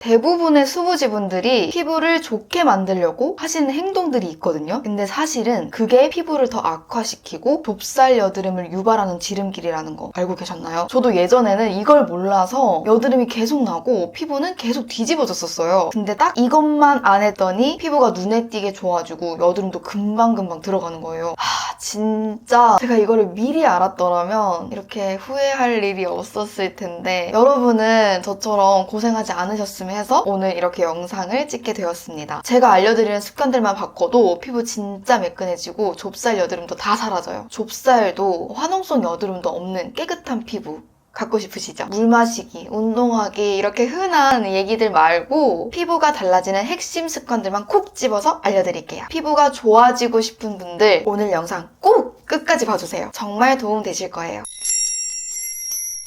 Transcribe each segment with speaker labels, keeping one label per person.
Speaker 1: 대부분의 수부지분들이 피부를 좋게 만들려고 하시는 행동들이 있거든요. 근데 사실은 그게 피부를 더 악화시키고 좁쌀 여드름을 유발하는 지름길이라는 거 알고 계셨나요? 저도 예전에는 이걸 몰라서 여드름이 계속 나고 피부는 계속 뒤집어졌었어요. 근데 딱 이것만 안 했더니 피부가 눈에 띄게 좋아지고 여드름도 금방금방 들어가는 거예요. 진짜 제가 이거를 미리 알았더라면 이렇게 후회할 일이 없었을 텐데 여러분은 저처럼 고생하지 않으셨으면 해서 오늘 이렇게 영상을 찍게 되었습니다. 제가 알려드리는 습관들만 바꿔도 피부 진짜 매끈해지고 좁쌀 여드름도 다 사라져요. 좁쌀도 화농성 여드름도 없는 깨끗한 피부 갖고 싶으시죠? 물 마시기, 운동하기 이렇게 흔한 얘기들 말고 피부가 달라지는 핵심 습관들만 콕 집어서 알려드릴게요. 피부가 좋아지고 싶은 분들 오늘 영상 꼭 끝까지 봐주세요. 정말 도움 되실 거예요.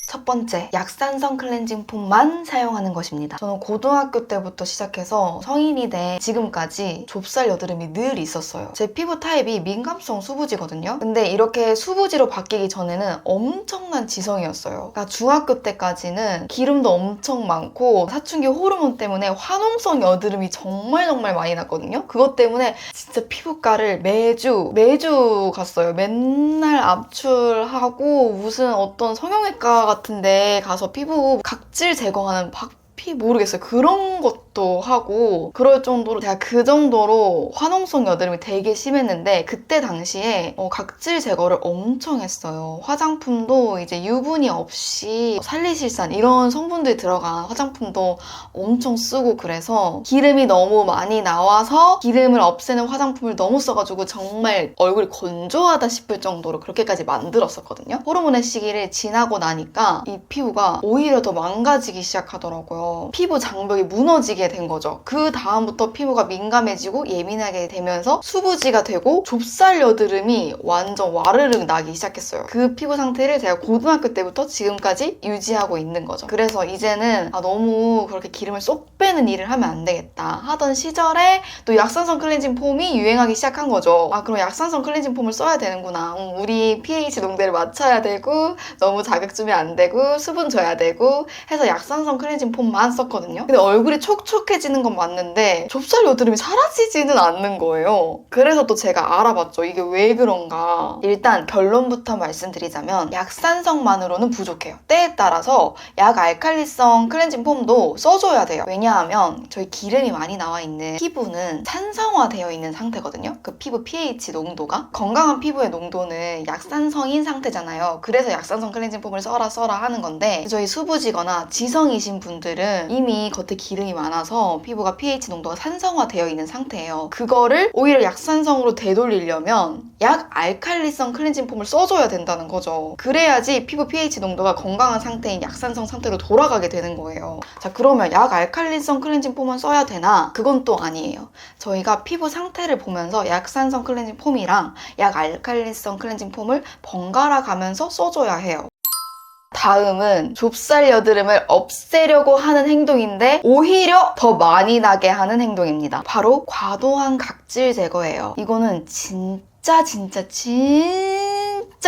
Speaker 1: 첫 번째, 약산성 클렌징 폼만 사용하는 것입니다. 저는 고등학교 때부터 시작해서 성인이 된 지금까지 좁쌀 여드름이 늘 있었어요. 제 피부 타입이 민감성 수부지거든요. 근데 이렇게 수부지로 바뀌기 전에는 엄청난 지성이었어요. 그러니까 중학교 때까지는 기름도 엄청 많고 사춘기 호르몬 때문에 화농성 여드름이 정말 많이 났거든요. 그것 때문에 진짜 피부과를 매주 갔어요. 맨날 압출하고 무슨 어떤 성형외과 같은데 가서 피부 각질 제거하는 모르겠어요. 그런 것도 하고 그럴 정도로 제가 그 정도로 화농성 여드름이 되게 심했는데 그때 당시에 각질 제거를 엄청 했어요. 화장품도 이제 유분이 없이 살리실산 이런 성분들이 들어간 화장품도 엄청 쓰고 그래서 기름이 너무 많이 나와서 기름을 없애는 화장품을 너무 써가지고 정말 얼굴이 건조하다 싶을 정도로 그렇게까지 만들었었거든요. 호르몬의 시기를 지나고 나니까 이 피부가 오히려 더 망가지기 시작하더라고요. 피부 장벽이 무너지게 된 거죠. 그 다음부터 피부가 민감해지고 예민하게 되면서 수부지가 되고 좁쌀 여드름이 완전 와르르 나기 시작했어요. 그 피부 상태를 제가 고등학교 때부터 지금까지 유지하고 있는 거죠. 그래서 이제는 너무 그렇게 기름을 쏙 빼는 일을 하면 안 되겠다 하던 시절에 또 약산성 클렌징 폼이 유행하기 시작한 거죠. 그럼 약산성 클렌징 폼을 써야 되는구나. 우리 pH 농도를 맞춰야 되고 너무 자극 주면 안 되고 수분 줘야 되고 해서 약산성 클렌징 폼만 썼거든요. 근데 얼굴이 촉촉해지는 건 맞는데 좁쌀 여드름이 사라지지는 않는 거예요. 그래서 또 제가 알아봤죠. 이게 왜 그런가. 일단 결론부터 말씀드리자면 약산성만으로는 부족해요. 때에 따라서 약알칼리성 클렌징 폼도 써줘야 돼요. 왜냐하면 저희 기름이 많이 나와 있는 피부는 산성화되어 있는 상태거든요. 그 피부 pH 농도가. 건강한 피부의 농도는 약산성인 상태잖아요. 그래서 약산성 클렌징 폼을 써라 하는 건데 저희 수부지거나 지성이신 분들은 이미 겉에 기름이 많아서 피부가 pH 농도가 산성화되어 있는 상태예요. 그거를 오히려 약산성으로 되돌리려면 약알칼리성 클렌징 폼을 써줘야 된다는 거죠. 그래야지 피부 pH 농도가 건강한 상태인 약산성 상태로 돌아가게 되는 거예요. 자, 그러면 약알칼리성 클렌징 폼만 써야 되나? 그건 또 아니에요. 저희가 피부 상태를 보면서 약산성 클렌징 폼이랑 약알칼리성 클렌징 폼을 번갈아 가면서 써줘야 해요. 다음은 좁쌀 여드름을 없애려고 하는 행동인데 오히려 더 많이 나게 하는 행동입니다. 바로 과도한 각질 제거예요. 이거는 진짜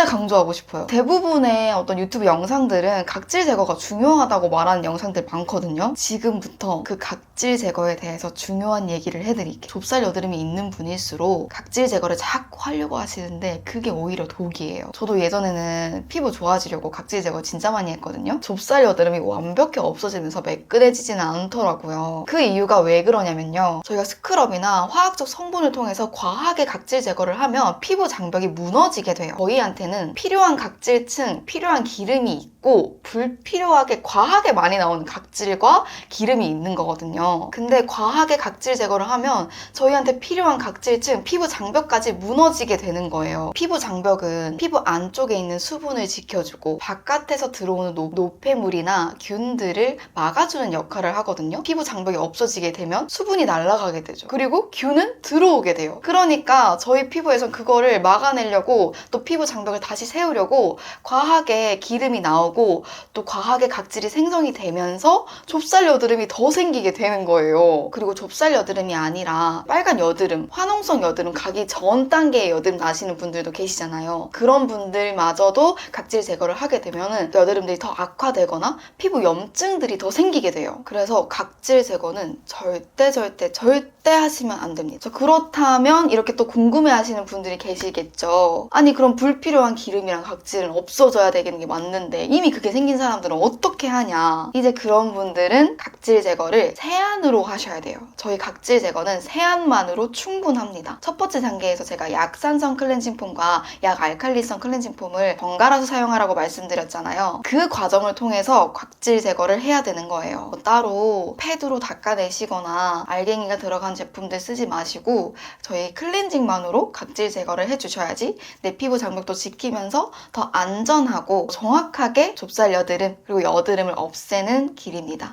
Speaker 1: 강조하고 싶어요. 대부분의 어떤 유튜브 영상들은 각질 제거가 중요하다고 말하는 영상들 많거든요. 지금부터 그 각질 제거에 대해서 중요한 얘기를 해드릴게요. 좁쌀 여드름이 있는 분일수록 각질 제거를 자꾸 하려고 하시는데 그게 오히려 독이에요. 저도 예전에는 피부 좋아지려고 각질 제거 진짜 많이 했거든요. 좁쌀 여드름이 완벽히 없어지면서 매끈해지지는 않더라고요. 그 이유가 왜 그러냐면요. 저희가 스크럽이나 화학적 성분을 통해서 과하게 각질 제거를 하면 피부 장벽이 무너지게 돼요. 저희한테는 필요한 각질층, 필요한 기름이 있고 불필요하게 과하게 많이 나오는 각질과 기름이 있는 거거든요. 근데 과하게 각질 제거를 하면 저희한테 필요한 각질층, 피부 장벽까지 무너지게 되는 거예요. 피부 장벽은 피부 안쪽에 있는 수분을 지켜주고 바깥에서 들어오는 노폐물이나 균들을 막아주는 역할을 하거든요. 피부 장벽이 없어지게 되면 수분이 날아가게 되죠. 그리고 균은 들어오게 돼요. 그러니까 저희 피부에선 그거를 막아내려고 또 피부 장벽을 다시 세우려고 과하게 기름이 나오고 하고 또 과하게 각질이 생성이 되면서 좁쌀 여드름이 더 생기게 되는 거예요. 그리고 좁쌀 여드름이 아니라 빨간 여드름, 화농성 여드름 가기 전 단계의 여드름 나시는 분들도 계시잖아요. 그런 분들마저도 각질 제거를 하게 되면은 여드름들이 더 악화되거나 피부 염증들이 더 생기게 돼요. 그래서 각질 제거는 절대 하시면 안 됩니다. 그렇다면 이렇게 또 궁금해하시는 분들이 계시겠죠. 아니 그럼 불필요한 기름이랑 각질은 없어져야 되는 게 맞는데 이미 그게 생긴 사람들은 어떻게 하냐. 이제 그런 분들은 각질 제거를 세안으로 하셔야 돼요. 저희 각질 제거는 세안만으로 충분합니다. 첫 번째 단계에서 제가 약산성 클렌징 폼과 약알칼리성 클렌징 폼을 번갈아서 사용하라고 말씀드렸잖아요. 그 과정을 통해서 각질 제거를 해야 되는 거예요. 따로 패드로 닦아내시거나 알갱이가 들어간 제품들 쓰지 마시고 저희 클렌징만으로 각질 제거를 해주셔야지 내 피부 장벽도 지키면서 더 안전하고 정확하게 좁쌀 여드름 그리고 여드름을 없애는 길입니다.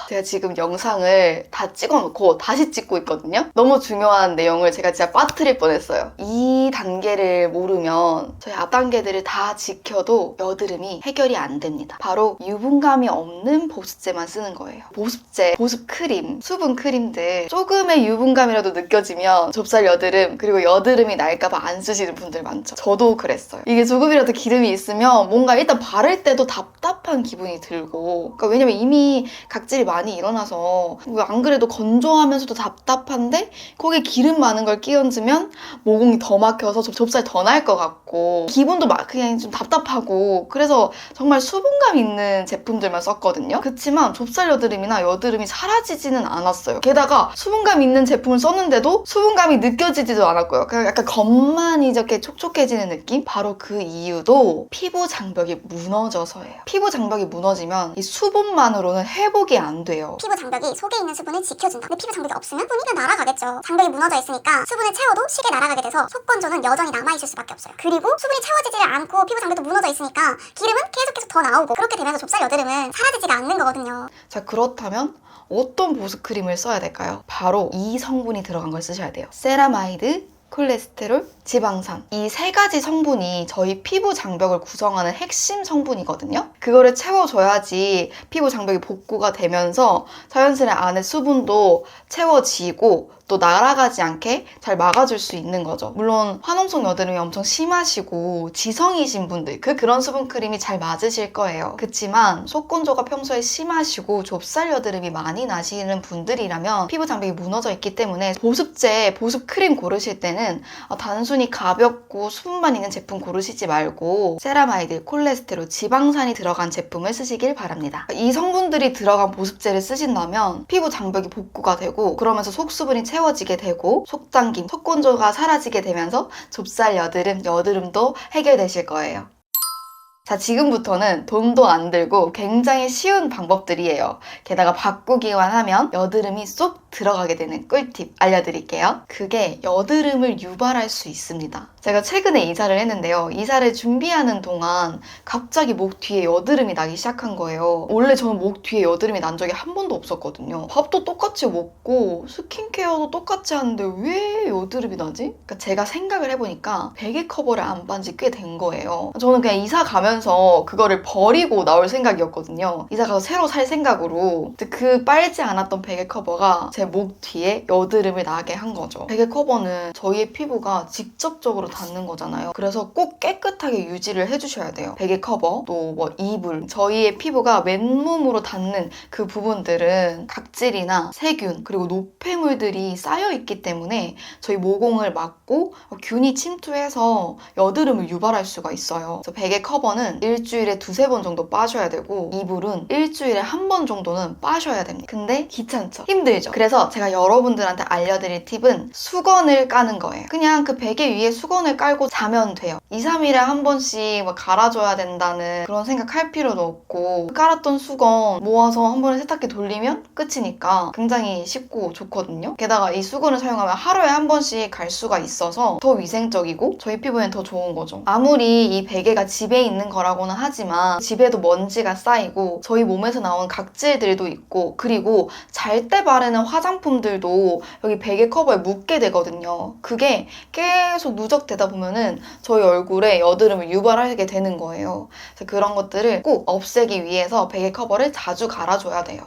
Speaker 1: 제가 지금 영상을 다 찍어놓고 다시 찍고 있거든요. 너무 중요한 내용을 제가 진짜 빠뜨릴 뻔했어요. 이 단계를 모르면 저희 앞 단계들을 다 지켜도 여드름이 해결이 안 됩니다. 바로 유분감이 없는 보습제만 쓰는 거예요. 보습제, 보습크림, 수분 크림들 조금의 유분감이라도 느껴지면 좁쌀 여드름 그리고 여드름이 날까봐 안 쓰시는 분들 많죠. 저도 그랬어요. 이게 조금이라도 기름이 있으면 뭔가 일단 바를 때도 답답한 기분이 들고 그러니까 왜냐면 이미 각질이 많이 일어나서 안 그래도 건조하면서도 답답한데 거기에 기름 많은 걸 끼얹으면 모공이 더 막혀서 좁쌀 더 날 것 같고 기분도 막 그냥 좀 답답하고 그래서 정말 수분감 있는 제품들만 썼거든요. 그렇지만 좁쌀 여드름이나 여드름이 사라지지는 않았어요. 게다가 수분감 있는 제품을 썼는데도 수분감이 느껴지지도 않았고요. 그냥 약간 겉만 이렇게 촉촉해지는 느낌? 바로 그 이유도 피부 장벽이 무너져서예요. 피부 장벽이 무너지면 이 수분만으로는 회복이 안 돼요.
Speaker 2: 피부 장벽이 속에 있는 수분을 지켜준다. 근데 피부 장벽이 없으면 수분이 다 날아가겠죠. 장벽이 무너져 있으니까 수분을 채워도 쉽게 날아가게 돼서 속 건조는 여전히 남아있을 수밖에 없어요. 그리고 수분이 채워지지 않고 피부 장벽도 무너져 있으니까 기름은 계속 더 나오고 그렇게 되면서 좁쌀 여드름은 사라지지가 않는 거거든요.
Speaker 1: 자, 그렇다면 어떤 보습크림을 써야 될까요? 바로 이 성분이 들어간 걸 쓰셔야 돼요. 세라마이드, 콜레스테롤, 지방산 이 세 가지 성분이 저희 피부 장벽을 구성하는 핵심 성분이거든요. 그거를 채워줘야지 피부 장벽이 복구가 되면서 자연스레 안에 수분도 채워지고 또 날아가지 않게 잘 막아줄 수 있는 거죠. 물론 화농성 여드름이 엄청 심하시고 지성이신 분들 그런 수분크림이 잘 맞으실 거예요. 그렇지만 속건조가 평소에 심하시고 좁쌀 여드름이 많이 나시는 분들이라면 피부 장벽이 무너져 있기 때문에 보습제, 보습크림 고르실 때는 단순히 가볍고 수분만 있는 제품 고르시지 말고 세라마이드, 콜레스테롤, 지방산이 들어간 제품을 쓰시길 바랍니다. 이 성분들이 들어간 보습제를 쓰신다면 피부 장벽이 복구가 되고 그러면서 속수분이 채워지게 되고 속당김, 속건조가 사라지게 되면서 좁쌀 여드름, 여드름도 해결되실 거예요. 자, 지금부터는 돈도 안 들고 굉장히 쉬운 방법들이에요. 게다가 바꾸기만 하면 여드름이 쏙 들어가게 되는 꿀팁 알려드릴게요. 그게 여드름을 유발할 수 있습니다. 제가 최근에 이사를 했는데요. 이사를 준비하는 동안 갑자기 목 뒤에 여드름이 나기 시작한 거예요. 원래 저는 목 뒤에 여드름이 난 적이 한 번도 없었거든요. 밥도 똑같이 먹고 스킨케어도 똑같이 하는데 왜 여드름이 나지? 그러니까 제가 생각을 해보니까 베개 커버를 안 빤 지 꽤 된 거예요. 저는 그냥 이사 가면서 그거를 버리고 나올 생각이었거든요. 이사 가서 새로 살 생각으로. 근데 그 빨지 않았던 베개 커버가 제 목 뒤에 여드름을 나게 한 거죠. 베개 커버는 저희의 피부가 직접적으로 닿는 거잖아요. 그래서 꼭 깨끗하게 유지를 해주셔야 돼요. 베개 커버, 또 뭐 이불. 저희의 피부가 맨몸으로 닿는 그 부분들은 각질이나 세균, 그리고 노폐물들이 쌓여있기 때문에 저희 모공을 막고 균이 침투해서 여드름을 유발할 수가 있어요. 그래서 베개 커버는 일주일에 2-3번 정도 빠셔야 되고 이불은 일주일에 1번 정도는 빠셔야 됩니다. 근데 귀찮죠? 힘들죠? 그래서 제가 여러분들한테 알려드릴 팁은 수건을 까는 거예요. 그냥 그 베개 위에 수건을 깔고 자면 돼요. 2-3일에 한 번씩 막 갈아줘야 된다는 그런 생각할 필요도 없고 깔았던 수건 모아서 한 번에 세탁기 돌리면 끝이니까 굉장히 쉽고 좋거든요. 게다가 이 수건을 사용하면 하루에 한 번씩 갈 수가 있어서 더 위생적이고 저희 피부엔 더 좋은 거죠. 아무리 이 베개가 집에 있는 거라고는 하지만 집에도 먼지가 쌓이고 저희 몸에서 나온 각질들도 있고 그리고 잘 때 바르는 화장품들도 여기 베개 커버에 묻게 되거든요. 그게 계속 누적되다 보면은 저희 얼굴에 여드름을 유발하게 되는 거예요. 그래서 그런 것들을 꼭 없애기 위해서 베개 커버를 자주 갈아줘야 돼요.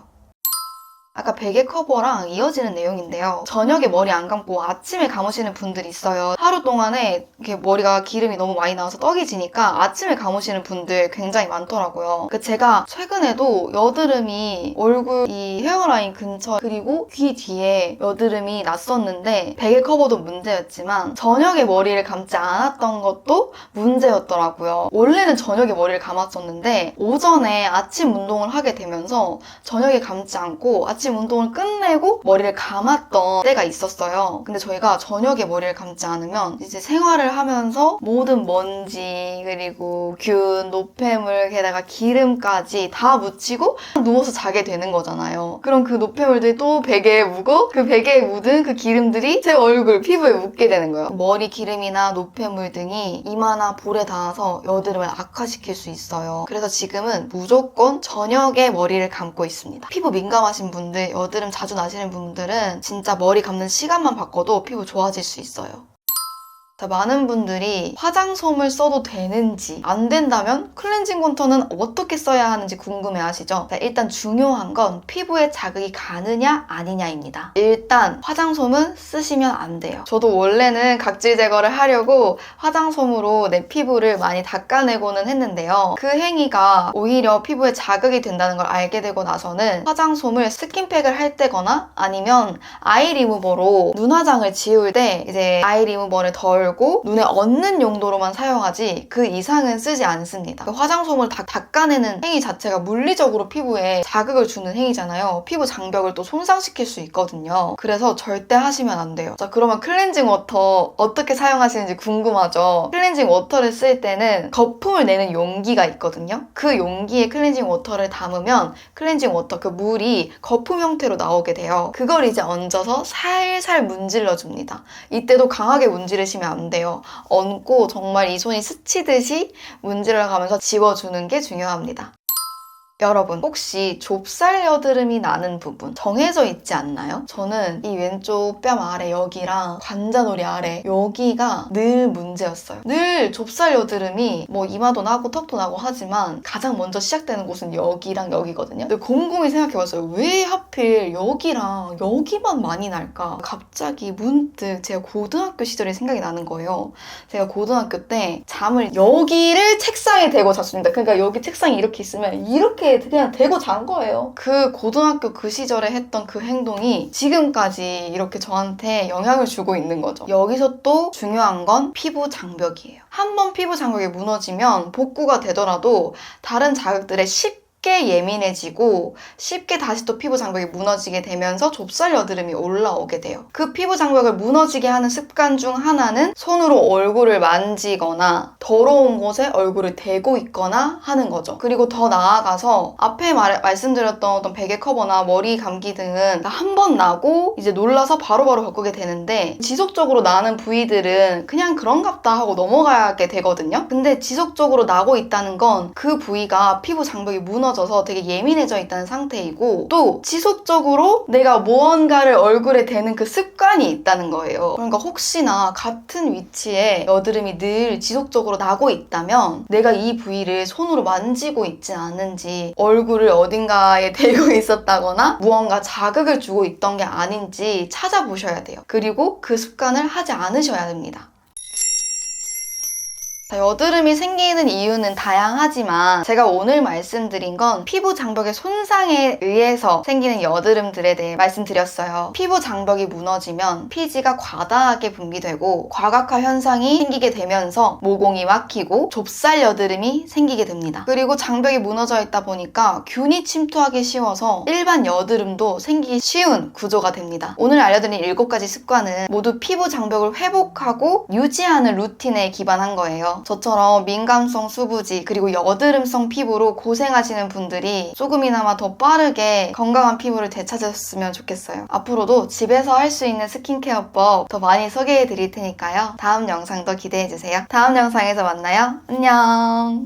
Speaker 1: 아까 베개 커버랑 이어지는 내용인데요. 저녁에 머리 안 감고 아침에 감으시는 분들이 있어요. 하루 동안에 이렇게 머리가 기름이 너무 많이 나와서 떡이 지니까 아침에 감으시는 분들 굉장히 많더라고요. 제가 최근에도 여드름이 얼굴 이 헤어라인 근처 그리고 귀 뒤에 여드름이 났었는데 베개 커버도 문제였지만 저녁에 머리를 감지 않았던 것도 문제였더라고요. 원래는 저녁에 머리를 감았었는데 오전에 아침 운동을 하게 되면서 저녁에 감지 않고 아침 운동을 끝내고 머리를 감았던 때가 있었어요. 근데 저희가 저녁에 머리를 감지 않으면 이제 생활을 하면서 모든 먼지 그리고 균, 노폐물, 게다가 기름까지 다 묻히고 누워서 자게 되는 거잖아요. 그럼 그 노폐물들이 또 베개에 묻고 그 베개에 묻은 그 기름들이 제 얼굴, 피부에 묻게 되는 거예요. 머리 기름이나 노폐물 등이 이마나 볼에 닿아서 여드름을 악화시킬 수 있어요. 그래서 지금은 무조건 저녁에 머리를 감고 있습니다. 피부 민감하신 분들, 여드름 자주 나시는 분들은 진짜 머리 감는 시간만 바꿔도 피부 좋아질 수 있어요. 많은 분들이 화장솜을 써도 되는지 안 된다면 클렌징 컨터는 어떻게 써야 하는지 궁금해하시죠? 일단 중요한 건 피부에 자극이 가느냐 아니냐입니다. 일단 화장솜은 쓰시면 안 돼요. 저도 원래는 각질 제거를 하려고 화장솜으로 내 피부를 많이 닦아내고는 했는데요. 그 행위가 오히려 피부에 자극이 된다는 걸 알게 되고 나서는 화장솜을 스킨팩을 할 때거나 아니면 아이 리무버로 눈화장을 지울 때 이제 아이 리무버를 덜고 눈에 얹는 용도로만 사용하지 그 이상은 쓰지 않습니다. 화장솜을 닦아내는 행위 자체가 물리적으로 피부에 자극을 주는 행위잖아요. 피부 장벽을 또 손상시킬 수 있거든요. 그래서 절대 하시면 안 돼요. 자, 그러면 클렌징 워터 어떻게 사용하시는지 궁금하죠? 클렌징 워터를 쓸 때는 거품을 내는 용기가 있거든요. 그 용기에 클렌징 워터를 담으면 클렌징 워터 그 물이 거품 형태로 나오게 돼요. 그걸 이제 얹어서 살살 문질러 줍니다. 이때도 강하게 문지르시면 안 돼요. 얹고 정말 이 손이 스치듯이 문질러 가면서 지워주는 게 중요합니다. 여러분, 혹시 좁쌀 여드름이 나는 부분 정해져 있지 않나요? 저는 이 왼쪽 뺨 아래 여기랑 관자놀이 아래 여기가 늘 문제였어요. 늘 좁쌀 여드름이 뭐 이마도 나고 턱도 나고 하지만 가장 먼저 시작되는 곳은 여기랑 여기거든요. 근데 곰곰이 생각해봤어요. 왜 하필 여기랑 여기만 많이 날까? 갑자기 문득 제가 고등학교 시절이 생각이 나는 거예요. 제가 고등학교 때 잠을 여기를 책상에 대고 잤습니다. 그러니까 여기 책상이 이렇게 있으면 이렇게 그냥 대고 잔 거예요. 그 고등학교 그 시절에 했던 그 행동이 지금까지 이렇게 저한테 영향을 주고 있는 거죠. 여기서 또 중요한 건 피부 장벽이에요. 한번 피부 장벽이 무너지면 복구가 되더라도 다른 자극들에 쉽게 예민해지고 쉽게 다시 또 피부 장벽이 무너지게 되면서 좁쌀 여드름이 올라오게 돼요. 그 피부 장벽을 무너지게 하는 습관 중 하나는 손으로 얼굴을 만지거나 더러운 곳에 얼굴을 대고 있거나 하는 거죠. 그리고 더 나아가서 앞에 말씀드렸던 어떤 베개 커버나 머리 감기 등은 한 번 나고 이제 놀라서 바로바로 바꾸게 되는데 지속적으로 나는 부위들은 그냥 그런갑다 하고 넘어가게 되거든요. 근데 지속적으로 나고 있다는 건 그 부위가 피부 장벽이 무너져서 되게 예민해져 있다는 상태이고 또 지속적으로 내가 무언가를 얼굴에 대는 그 습관이 있다는 거예요. 그러니까 혹시나 같은 위치에 여드름이 늘 지속적으로 나고 있다면 내가 이 부위를 손으로 만지고 있진 않은지 얼굴을 어딘가에 대고 있었다거나 무언가 자극을 주고 있던 게 아닌지 찾아보셔야 돼요. 그리고 그 습관을 하지 않으셔야 됩니다. 여드름이 생기는 이유는 다양하지만 제가 오늘 말씀드린 건 피부 장벽의 손상에 의해서 생기는 여드름들에 대해 말씀드렸어요. 피부 장벽이 무너지면 피지가 과다하게 분비되고 과각화 현상이 생기게 되면서 모공이 막히고 좁쌀 여드름이 생기게 됩니다. 그리고 장벽이 무너져 있다 보니까 균이 침투하기 쉬워서 일반 여드름도 생기기 쉬운 구조가 됩니다. 오늘 알려드린 7가지 습관은 모두 피부 장벽을 회복하고 유지하는 루틴에 기반한 거예요. 저처럼 민감성 수부지 그리고 여드름성 피부로 고생하시는 분들이 조금이나마 더 빠르게 건강한 피부를 되찾았으면 좋겠어요. 앞으로도 집에서 할 수 있는 스킨케어법 더 많이 소개해 드릴 테니까요. 다음 영상도 기대해 주세요. 다음 영상에서 만나요. 안녕.